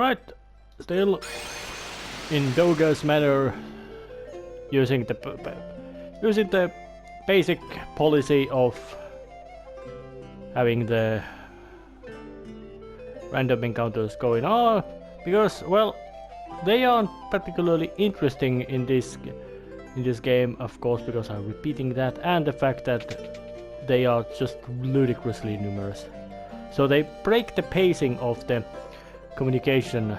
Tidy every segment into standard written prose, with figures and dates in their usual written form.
Alright, still in Doga's manner, using the basic policy of having the random encounters going on, because, well, they aren't particularly interesting in this game, of course, because I'm repeating that, and the fact that they are just ludicrously numerous. So they break the pacing of the communication,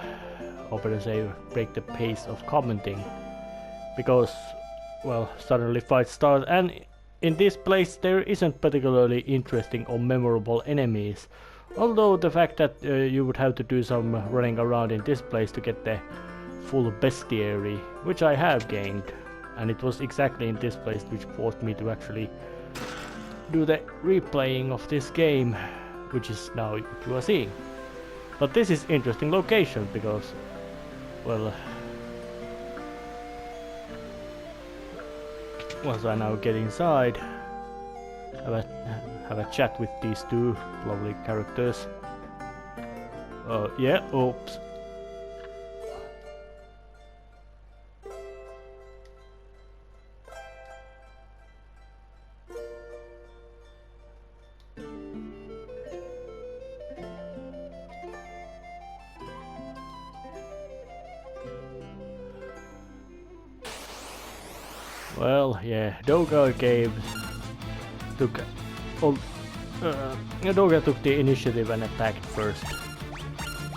or better say, break the pace of commenting, because, well, suddenly fights start, and in this place there isn't particularly interesting or memorable enemies. Although the fact that you would have to do some running around in this place to get the full bestiary, which I have gained, and it was exactly in this place which forced me to actually do the replaying of this game, which is now what you are seeing. But this is interesting location because, well, once I now get inside, have a chat with these two lovely characters. Yeah, oops. Well, yeah, Doga took the initiative and attacked first.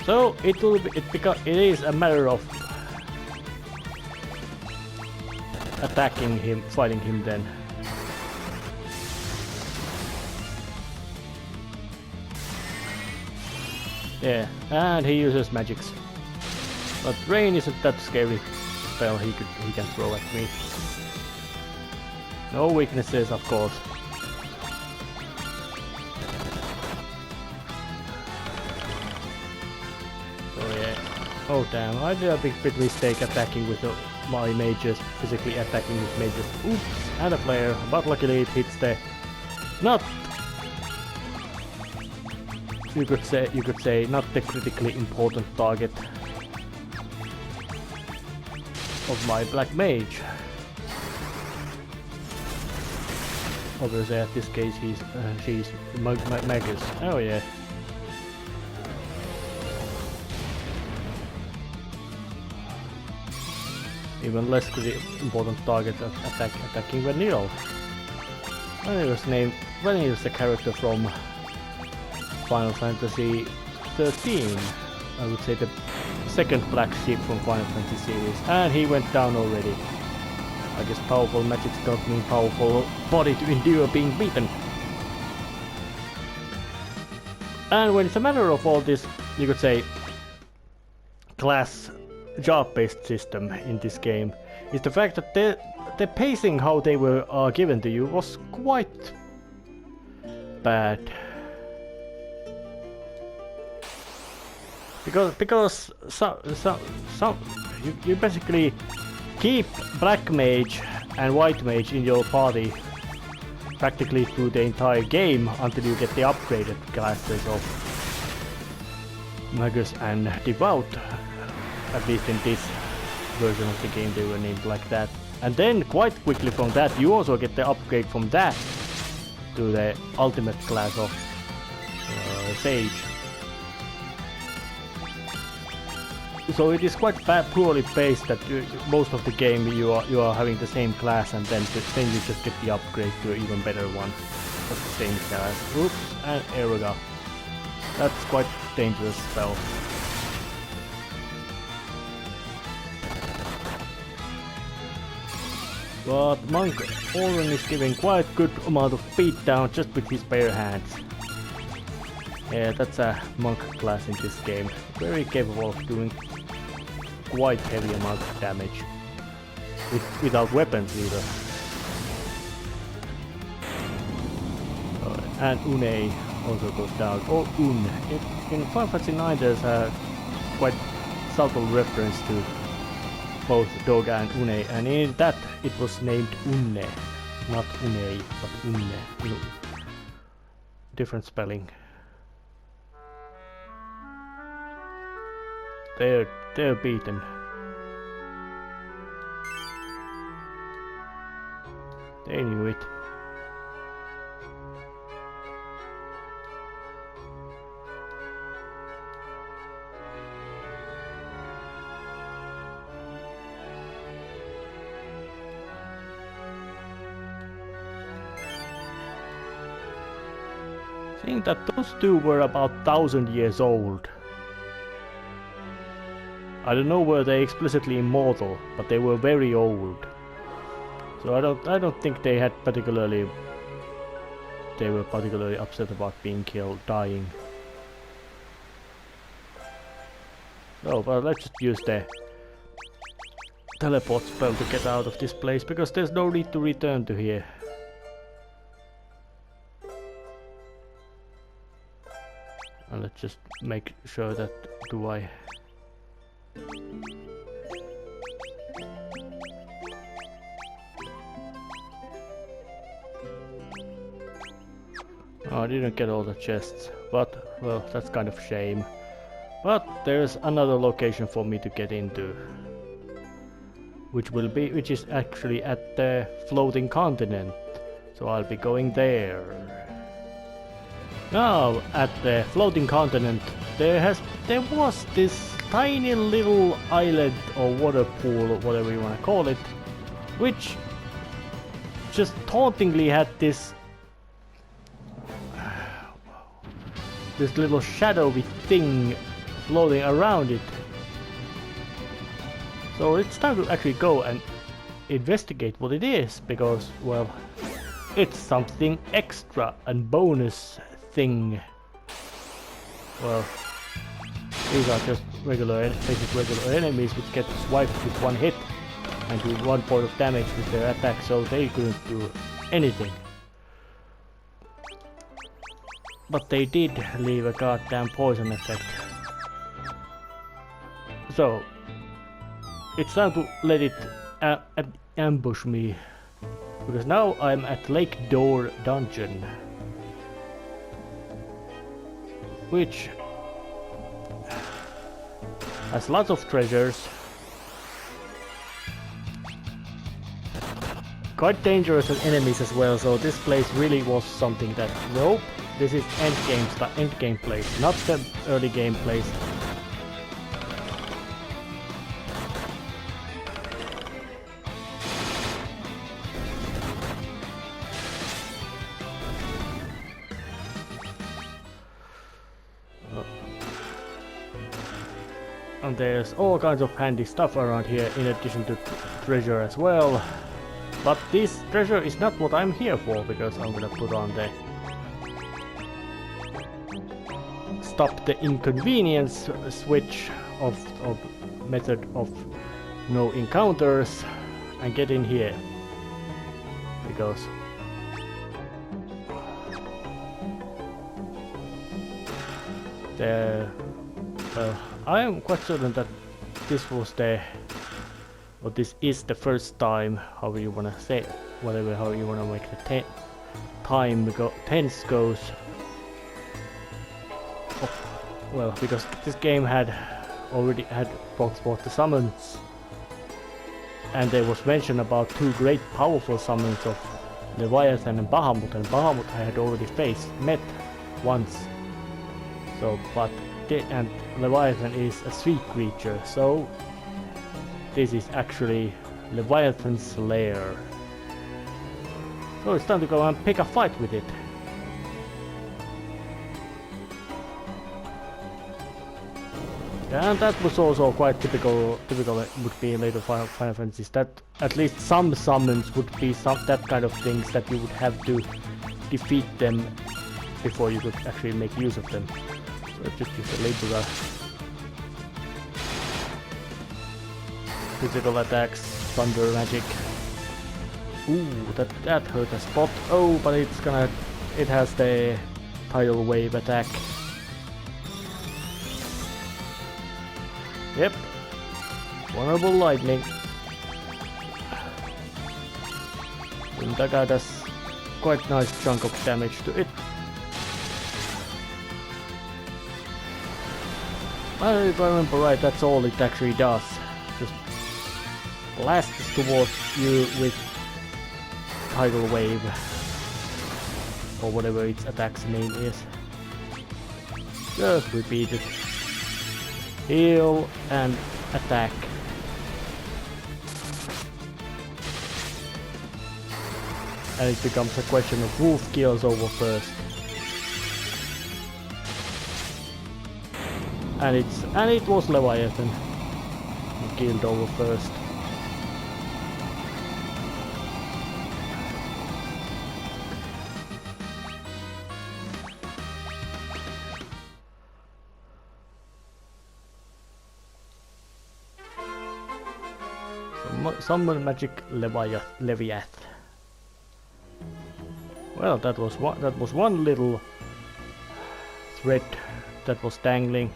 So it is a matter of attacking him, fighting him then. Yeah, and he uses magics. But rain isn't that scary spell he can throw at me. No weaknesses, of course. So yeah. Oh damn, I did a big mistake attacking with my mages, physically attacking with mages. Oops, and a flare, but luckily it hits the not. You could say not the critically important target of my black mage. Obviously, at this case, she's Magus. Oh yeah. Even less important target attacking Vanille. Vanille is the character from Final Fantasy 13. I would say the second black sheep from Final Fantasy series, and he went down already. I guess powerful magics don't mean powerful body to endure being beaten. And when it's a matter of all this, you could say, class job-based system in this game, is the fact that the pacing how they were given to you was quite bad. Because you basically keep black mage and white mage in your party practically through the entire game until you get the upgraded classes of Magus and Devout. At least in this version of the game they were named like that. And then quite quickly from that you also get the upgrade from that to the ultimate class of Sage. So it is quite poorly paced that most of the game you are having the same class, and then you just get the upgrade to an even better one of the same class. Oops, and Eroga. That's quite dangerous spell. But Monk Oren is giving quite good amount of beatdown just with his bare hands. Yeah, that's a monk class in this game. Very capable of doing quite heavy amount of damage without weapons either. And Une also goes down. Oh, Un. In Final Fantasy 9 there's a quite subtle reference to both Doga and Une, and in that it was named Unne. Not Une, but Unne. Different spelling. they're beaten. They knew it. Seeing that those two were about 1,000 years old. I don't know were they explicitly immortal, but they were very old. So I don't think they were particularly upset about being killed, dying. No, but let's just use the teleport spell to get out of this place, because there's no need to return to here. And let's just make sure that Oh, I didn't get all the chests, but well, that's kind of a shame. But there's another location for me to get into, which is actually at the floating continent. So I'll be going there. Now, at the floating continent, there was this tiny little island or water pool, or whatever you want to call it, which just tauntingly had this little shadowy thing floating around it. So it's time to actually go and investigate what it is, because, well, it's something extra and bonus thing. Well, these are just basic regular enemies which get swiped with one hit and do 1 point of damage with their attack, so they couldn't do anything. But they did leave a goddamn poison effect. So it's time to let it ambush me, because now I'm at Lake Door Dungeon, which has lots of treasures, quite dangerous enemies as well. So this place really was something that, nope, this is end game place, not the early game place. And there's all kinds of handy stuff around here in addition to treasure as well. But this treasure is not what I'm here for, because I'm gonna put on the stop the inconvenience switch of method of no encounters and get in here, because I am quite certain that this is the first time, however you wanna say it, how you wanna make the tense goes. Well, because this game already had both the summons, and there was mention about 2 great powerful summons of Leviathan and Bahamut I had already met once. So, and Leviathan is a sea creature, so this is actually Leviathan's lair. So it's time to go and pick a fight with it. And that was also quite typical it would be in later Final Fantasies, that at least some summons would be that kind of things that you would have to defeat them before you could actually make use of them. So let's just use the Libra. Physical attacks, thunder magic. Ooh, that hurt a spot. Oh, but it has the tidal wave attack. Yep. Vulnerable lightning. And that guy does quite nice chunk of damage to it. If I remember right, that's all it actually does. Just blasts towards you with tidal wave. Or whatever its attack's name is. Just repeat it. Heal and attack. And it becomes a question of who kills over first. And it was Leviathan who killed over first. Summon magic Leviath. Well, that was one little thread that was dangling.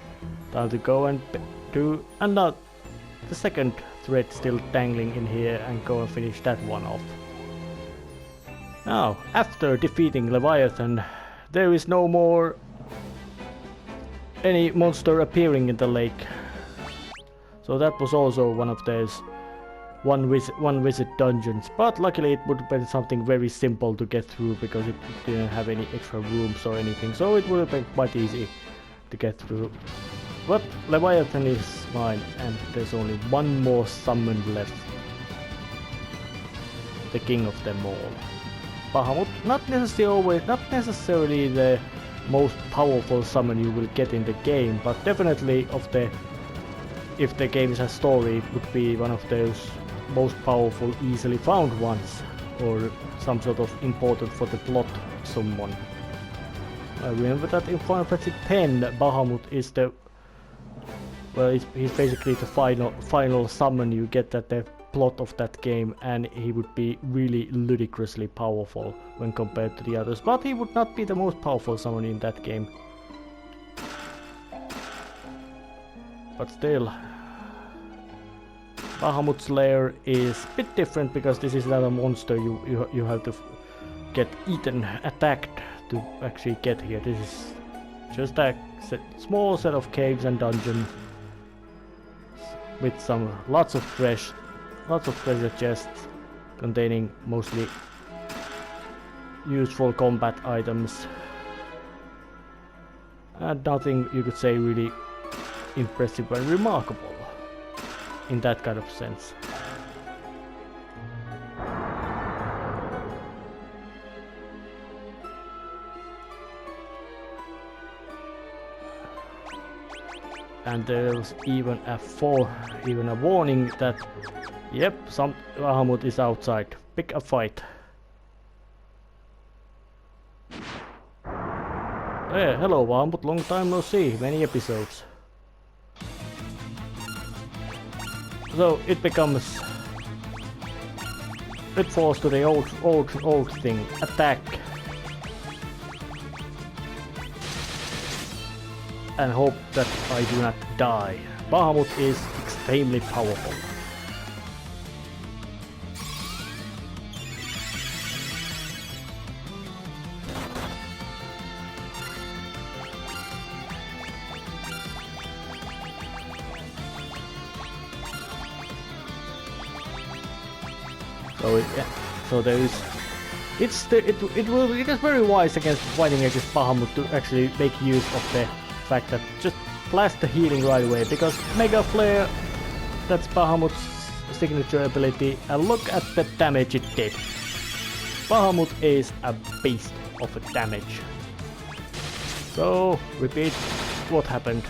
Time to go and do another, the second thread still dangling in here, and go and finish that one off. Now, after defeating Leviathan, there is no more any monster appearing in the lake. So that was also one of those one visit dungeons, but luckily it would have been something very simple to get through because it didn't have any extra rooms or anything, so it would have been quite easy to get through. But Leviathan is mine, and there's only one more summon left. The king of them all. Bahamut, not necessarily the most powerful summon you will get in the game, but definitely if the game has story, it would be one of those most powerful, easily found ones, or some sort of important for the plot summon. I remember that in Final Fantasy X, Bahamut is the he's basically the final summon you get at the plot of that game, and he would be really ludicrously powerful when compared to the others, but he would not be the most powerful summon in that game. But still, Bahamut's lair is a bit different because this is not a monster you have to get attacked to actually get here. This is just a small set of caves and dungeons with lots of treasure chests containing mostly useful combat items, and nothing you could say really impressive and remarkable in that kind of sense. And there's even a warning that, yep, some Bahamut is outside. Pick a fight. Hey, hello Bahamut, long time no see, many episodes. So it falls to the old thing, attack. And hope that I do not die. Bahamut is extremely powerful. So there is. It is very wise against fighting against Bahamut to actually make use of the fact that just blast the healing right away, because Mega Flare, that's Bahamut's signature ability, and look at the damage it did. Bahamut is a beast of a damage. So, repeat what happened.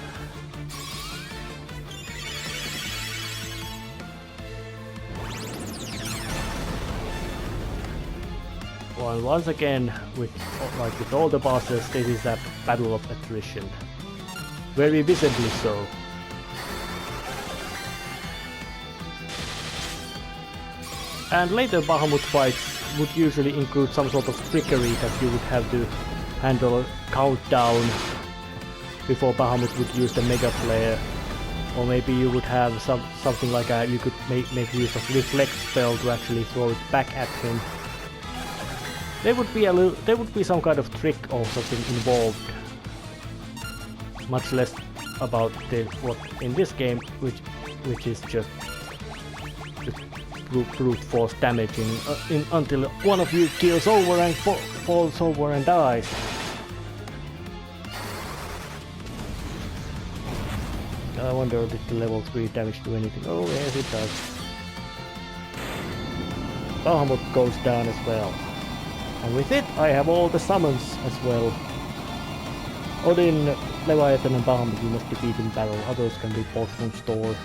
Well, once again, with all the bosses, this is a battle of attrition. Very visibly so. And later Bahamut fights would usually include some sort of trickery that you would have to handle a countdown before Bahamut would use the Mega Flare. Or maybe you would have something like you could make use of Reflect spell to actually throw it back at him. There would be some kind of trick or something involved. Much less about what in this game, which is just brute force damaging until one of you kills over and falls over and dies. I wonder did the level 3 damage do anything? Oh yes it does. Bahamut goes down as well. And with it I have all the summons as well. Odin, Leviathan and Bahamut you must defeat in battle, others can be bought from store.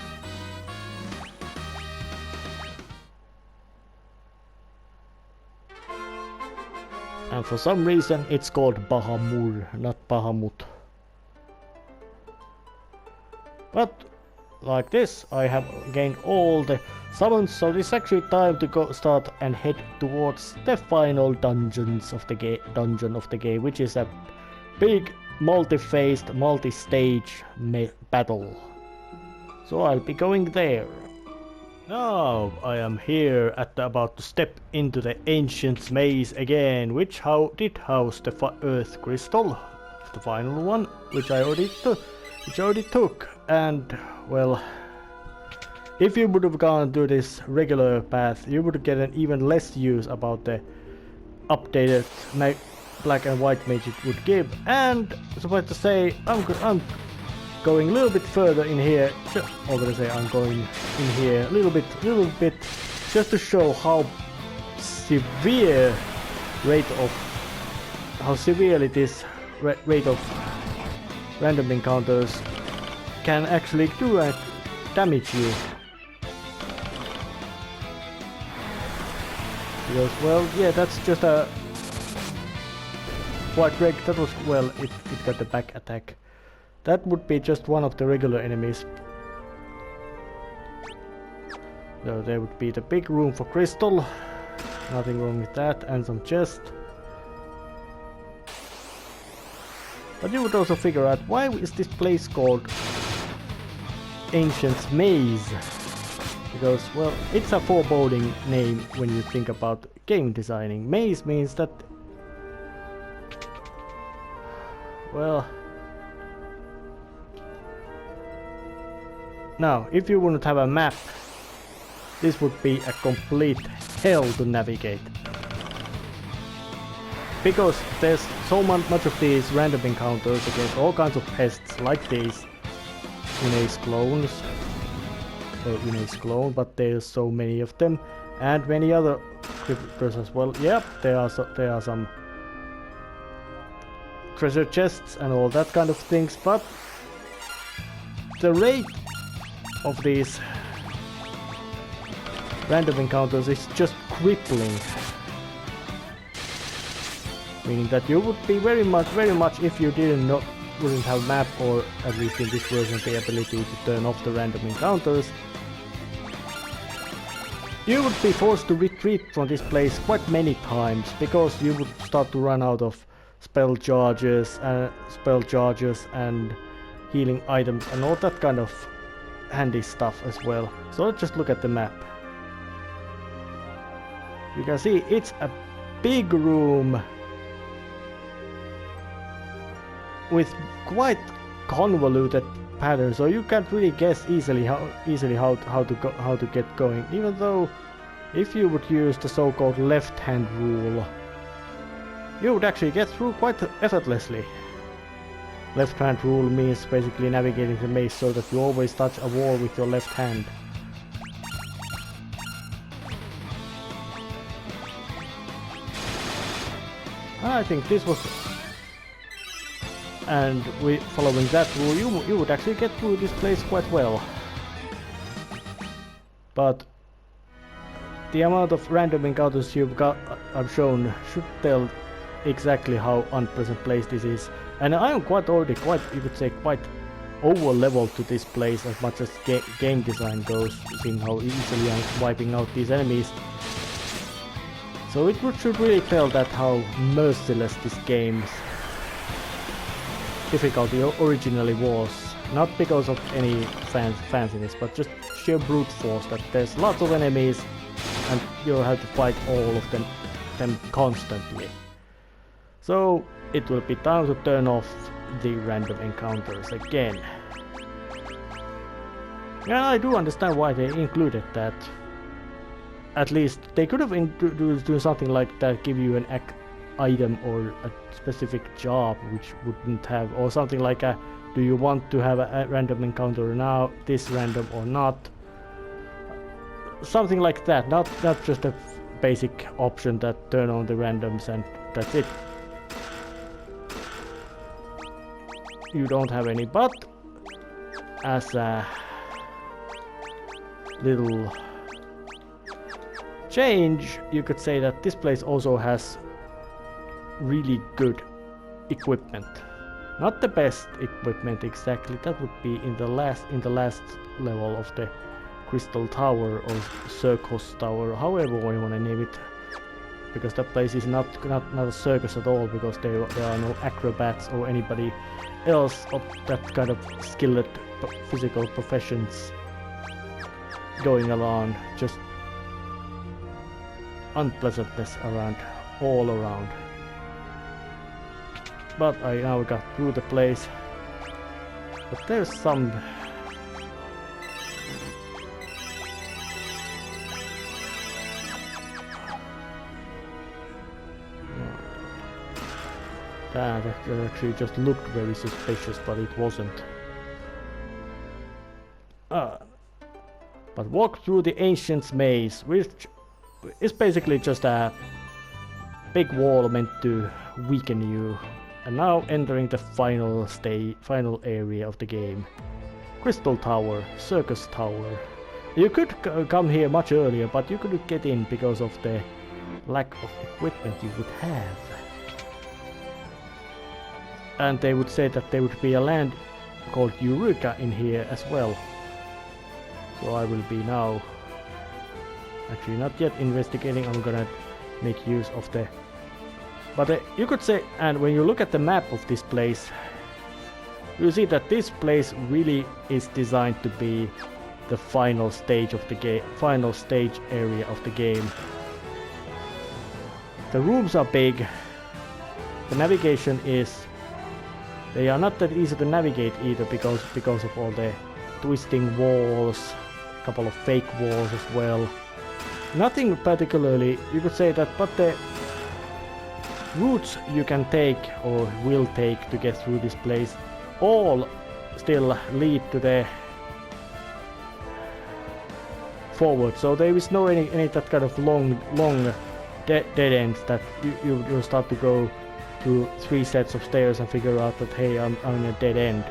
And for some reason it's called Bahamur, not Bahamut. But like this, I have gained all the summons, so it's actually time to go start and head towards the final dungeons of the dungeon of the game, which is a big multi-phased, multi-stage battle. So I'll be going there. Now I am here about to step into the ancient maze again, which did house the Earth Crystal, the final one, which I already took. And well, if you would have gone to this regular path, you would get an even less use about the updated black and white mage it would give. And supposed to say, I'm going a little bit further in here. I'm going in here a little bit, just to show how severe severely this rate of random encounters can actually do and damage you. Because, well, yeah, that's just a white red. That was, well, it got the back attack. That would be just one of the regular enemies. So there would be the big room for crystal. Nothing wrong with that, and some chest. But you would also figure out, why is this place called Ancient Maze? Because, well, it's a foreboding name when you think about game designing. Maze means that, well, now if you wouldn't have a map, this would be a complete hell to navigate. Because there's so much of these random encounters against all kinds of pests like these Inace clones, or Inace clone, but there's so many of them, and many other creatures as well. Yep, there are some treasure chests and all that kind of things, but the rate of these random encounters is just crippling. Meaning that you would be very much if you wouldn't have map, or at least in this version the ability to turn off the random encounters, you would be forced to retreat from this place quite many times, because you would start to run out of spell charges and healing items and all that kind of handy stuff as well. So let's just look at the map. You can see it's a big room with quite convoluted patterns, so you can't really guess easily how to get going. Even though, if you would use the so-called left-hand rule, you would actually get through quite effortlessly. Left-hand rule means basically navigating the maze so that you always touch a wall with your left hand. I think this was, and following that rule, you would actually get through this place quite well. But the amount of random encounters I've shown should tell exactly how unpleasant place this is. And I am you could say, quite over leveled to this place as much as game design goes, seeing how easily I'm wiping out these enemies. So it should really tell that how merciless this game's difficulty originally was. Not because of any fanciness, but just sheer brute force, that there's lots of enemies and you have to fight all of them constantly. So it will be time to turn off the random encounters again. Yeah, I do understand why they included that. At least they could have do something like that, give you an item or a specific job which wouldn't have, or something like a, do you want to have a random encounter now, this random or not? Something like that, not just a basic option that turn on the randoms and that's it. You don't have any, but as a little change, you could say that this place also has really good equipment. Not the best equipment exactly, that would be in the last level of the Crystal Tower or Circus Tower, however you want to name it, because that place is not a circus at all, because there are no acrobats or anybody else of that kind of skilled physical professions going along, just unpleasantness around, all around. But I now got through the place, but there's some that actually just looked very suspicious, but it wasn't. But walk through the Ancient's Maze, which is basically just a big wall meant to weaken you. And now entering the final area of the game. Crystal Tower, Circus Tower. You could come here much earlier, but you couldn't get in because of the lack of equipment you would have. And they would say that there would be a land called Eureka in here as well. So I will be now actually not yet investigating, I'm gonna make use of the... But you could say, and when you look at the map of this place, you see that this place really is designed to be the final stage of the game, final stage area of the game. The rooms are big, the navigation is... They are not that easy to navigate either because of all the twisting walls, a couple of fake walls as well. Nothing particularly, you could say that, but the routes you can take or will take to get through this place all still lead to the forward. So there is no any that kind of long dead ends that you start to go through 3 sets of stairs and figure out that hey, I'm in a dead end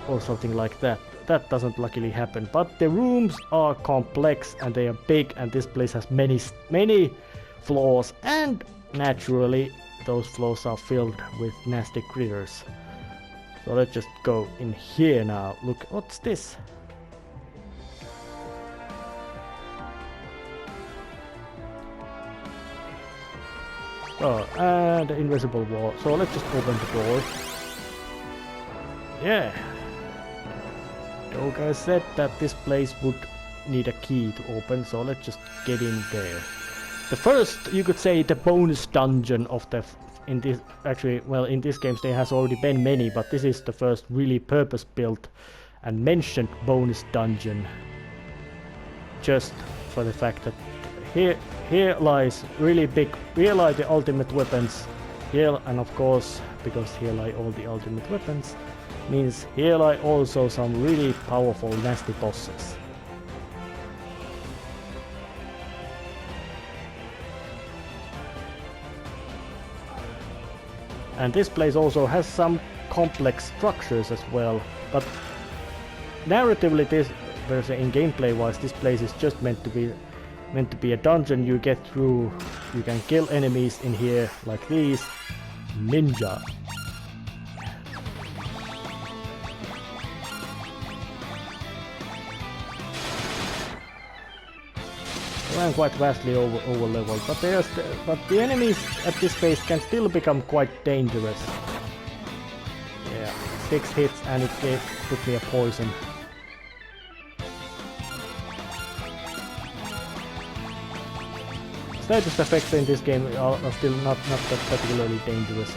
or something like that. That doesn't luckily happen. But the rooms are complex and they are big, and this place has many floors, and naturally those floors are filled with nasty critters. So let's just go in here now. Look, what's this? Oh, and the invisible wall. So let's just open the door. Yeah. The guy said that this place would need a key to open, so let's just get in there. The first, you could say, the bonus dungeon of the... in this, actually, well, in this game there has already been many, but this is the first really purpose-built and mentioned bonus dungeon. Just for the fact that here lies really big, here lie the ultimate weapons. Here, and of course, because here lie all the ultimate weapons, means here lie also some really powerful nasty bosses. And this place also has some complex structures as well, but narratively this, in gameplay wise, this place is just meant to be a dungeon you get through. You can kill enemies in here like these. Ninja. I'm quite vastly over leveled, but the enemies at this phase can still become quite dangerous. Yeah, 6 hits and it put me a poison. Status effects in this game are still not that particularly dangerous.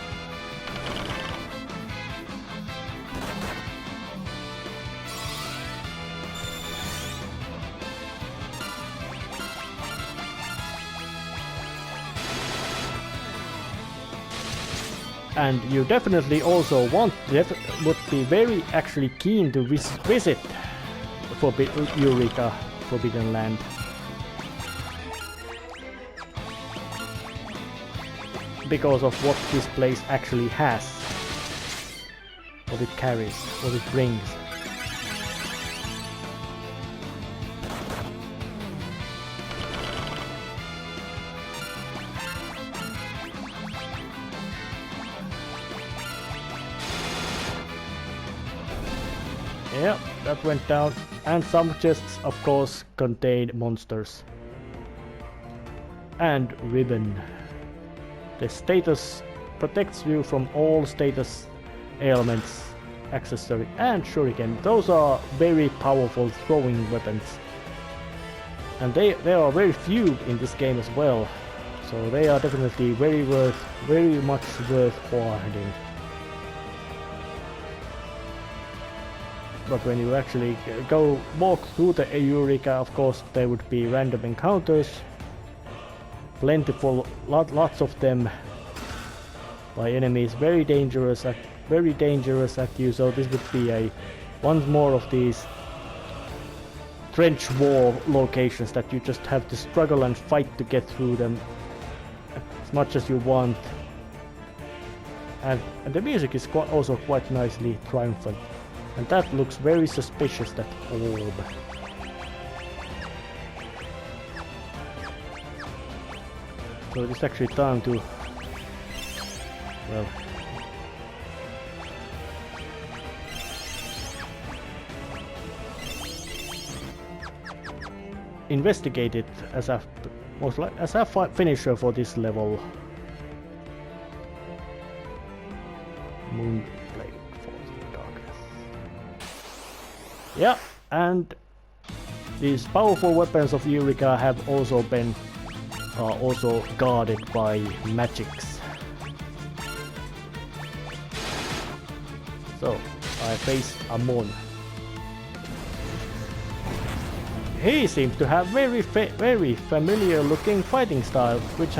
And you definitely also would be very actually keen to visit Eureka Forbidden Land. Because of what this place actually has. What it carries, what it brings. Yeah, that went down. And some chests, of course, contain monsters. And ribbon. The status protects you from all status ailments, accessory, and shuriken. Those are very powerful throwing weapons. And there are very few in this game as well. So they are definitely very much worth hoarding. But when you actually walk through the Eureka, of course there would be random encounters. Plentiful, lots of them by enemies, very dangerous at you. So this would be one more of these trench war locations that you just have to struggle and fight to get through them as much as you want. And the music is also quite nicely triumphant. And that looks very suspicious, that orb. So it's actually time to, well, investigate it as a finisher for this level. Moonblade Falls in Darkness. Yeah, and these powerful weapons of Eureka have also been also guarded by magics. So I face Amon. He seems to have very familiar looking fighting style, which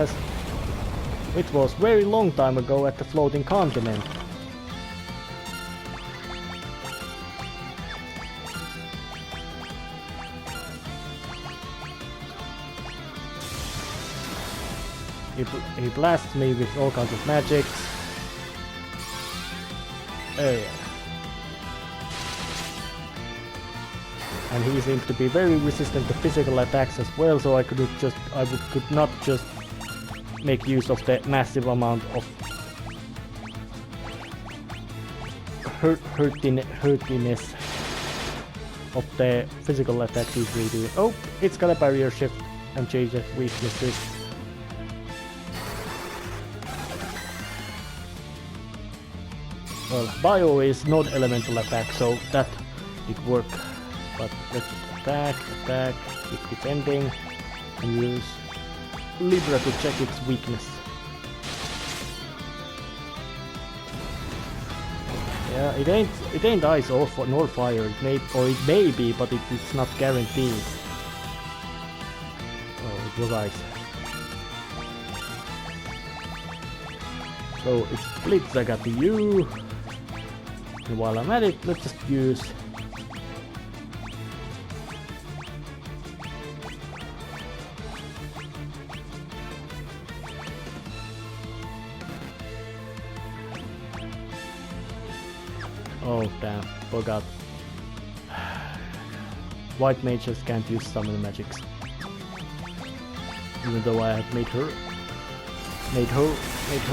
was very long time ago at the floating continent. He blasts me with all kinds of magics. Oh yeah. And he seems to be very resistant to physical attacks as well, so I could not just make use of the massive amount of hurtiness of the physical attacks he's really doing. Oh, it's got a barrier shift and changes weaknesses. Well, bio is non-elemental attack, so that did work. But let's attack, keep defending, and use Libra to check its weakness. Yeah, it ain't ice or nor fire. It may be, but it's not guaranteed. Oh, it was ice. So it's Blitzaga to you. And while I'm at it, let's just use oh damn, forgot. White mages can't use summon magics. Even though I have made her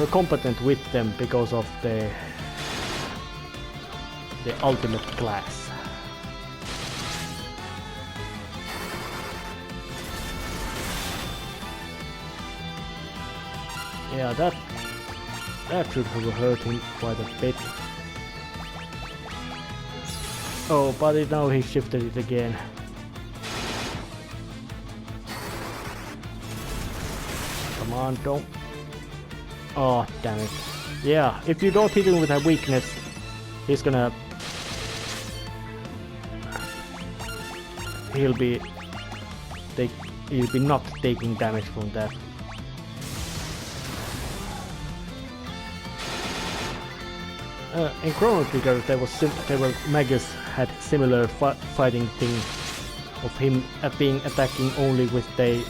competent with them because of the ultimate class. Yeah, that should have hurt him quite a bit. Oh, but now he shifted it again. Come on, don't. Oh, damn it. Yeah, if you don't hit him with a weakness, he's gonna... He'll be not taking damage from that. in Chrono Trigger Magus had similar fighting thing of him being attacking only with the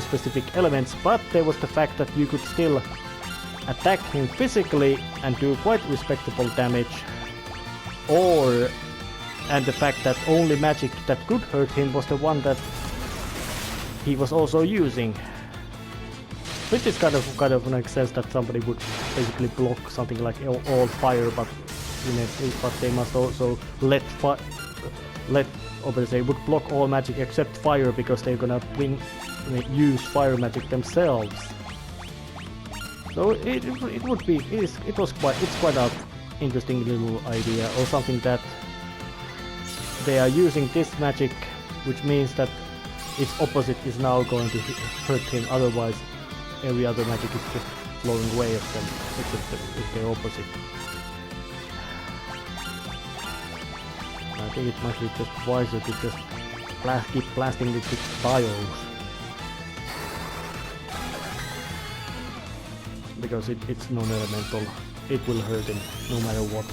specific elements, but there was the fact that you could still attack him physically and do quite respectable damage, and the fact that only magic that could hurt him was the one that he was also using. Which is kind of makes sense that somebody would basically block something like all fire, but they must also obviously would block all magic except fire because they're gonna use fire magic themselves. So it's quite an interesting little idea, or something that they are using this magic, which means that its opposite is now going to hurt him. Otherwise, every other magic is just flowing away of them, except if they're opposite. I think it might be just wiser to just keep blasting with its bios. Because it's non-elemental, it will hurt him no matter what.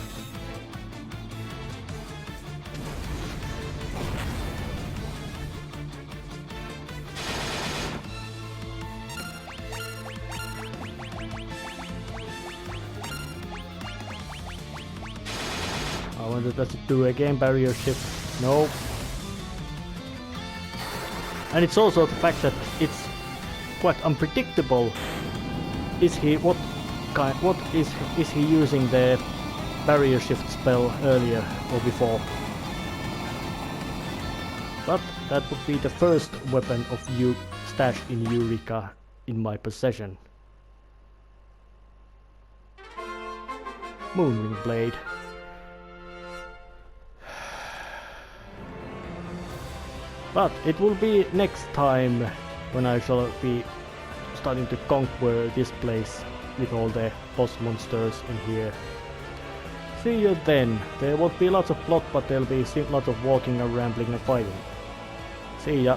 I wonder, does it do again barrier shift? No. And it's also the fact that it's quite unpredictable. Is he using the barrier shift spell earlier or before? But that would be the first weapon of you stashed in Eureka in my possession. Moonwing Blade. But it will be next time when I shall be starting to conquer this place with all the boss monsters in here. See you then. There won't be lots of plot, but there'll be lots of walking and rambling and fighting. See ya.